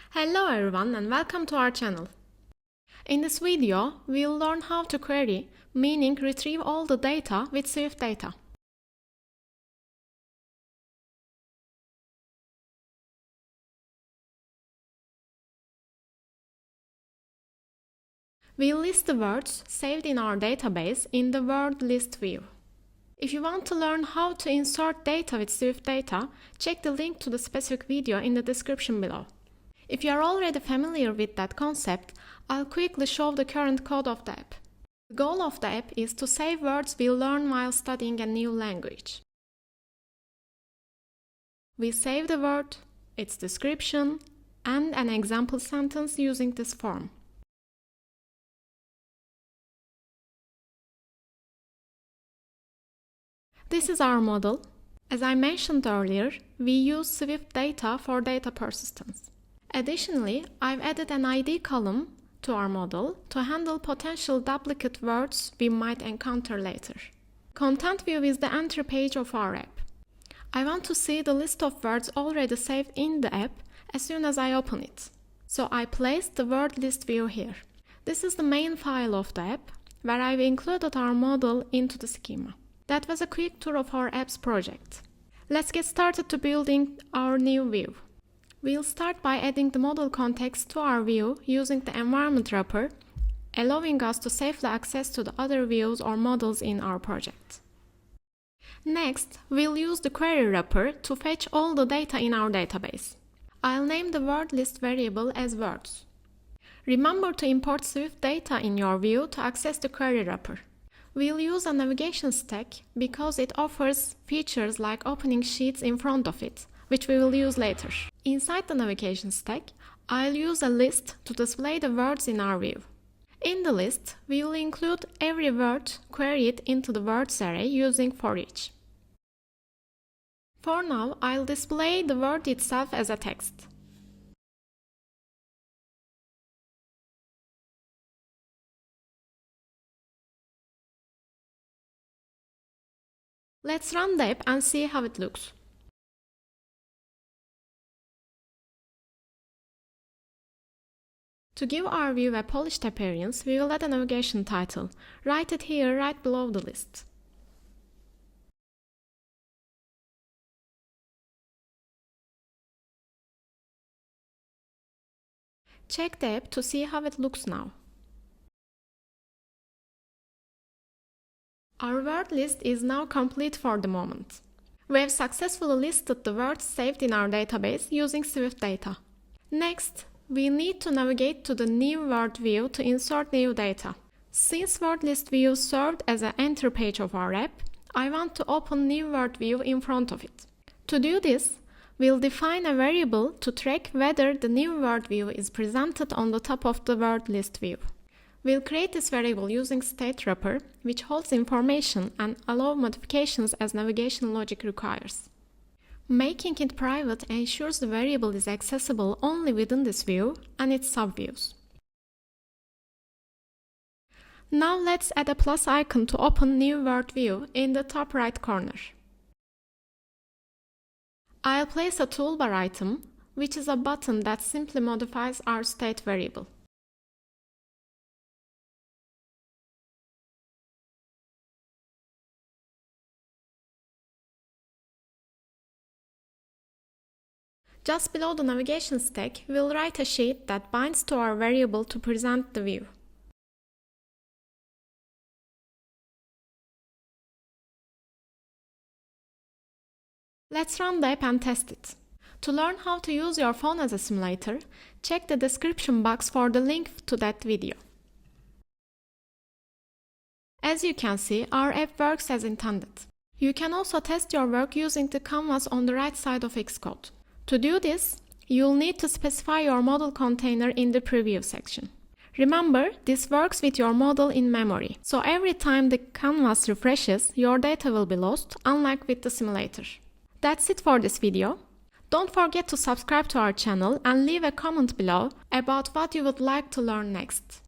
Hello everyone and welcome to our channel. In this video, we'll learn how to query, meaning retrieve all the data with SwiftData. We'll list the words saved in our database in the word list view. If you want to learn how to insert data with SwiftData, check the link to the specific video in the description below. If you are already familiar with that concept, I'll quickly show the current code of the app. The goal of the app is to save words we learn while studying a new language. We save the word, its description, and an example sentence using this form. This is our model. As I mentioned earlier, we use SwiftData for data persistence. Additionally, I've added an ID column to our model to handle potential duplicate words we might encounter later. Content view is the entry page of our app. I want to see the list of words already saved in the app as soon as I open it. So I placed the word list view here. This is the main file of the app, where I've included our model into the schema. That was a quick tour of our app's project. Let's get started to building our new view. We'll start by adding the model context to our view using the environment wrapper, allowing us to safely access to the other views or models in our project. Next, we'll use the query wrapper to fetch all the data in our database. I'll name the word list variable as words. Remember to import SwiftData in your view to access the query wrapper. We'll use a NavigationStack because it offers features like opening sheets in front of it, which we will use later. Inside the NavigationStack, I'll use a list to display the words in our view. In the list, we will include every word queried into the words array using for each. For now, I'll display the word itself as a text. Let's run the app and see how it looks. To give our view a polished appearance, we will add a navigation title. Write it here right below the list. Check the app to see how it looks now. Our word list is now complete for the moment. We have successfully listed the words saved in our database using SwiftData. Next, we need to navigate to the New Word view to insert new data. Since Word List view served as an entry page of our app, I want to open New Word view in front of it. To do this, we'll define a variable to track whether the New Word view is presented on the top of the Word List view. We'll create this variable using state wrapper, which holds information and allow modifications as navigation logic requires. Making it private ensures the variable is accessible only within this view and its subviews. Now let's add a plus icon to open New Word view in the top right corner. I'll place a toolbar item, which is a button that simply modifies our state variable. Just below the navigation stack, we'll write a sheet that binds to our variable to present the view. Let's run the app and test it. To learn how to use your phone as a simulator, check the description box for the link to that video. As you can see, our app works as intended. You can also test your work using the canvas on the right side of Xcode. To do this, you'll need to specify your model container in the preview section. Remember, this works with your model in memory, so every time the canvas refreshes, your data will be lost, unlike with the simulator. That's it for this video. Don't forget to subscribe to our channel and leave a comment below about what you would like to learn next.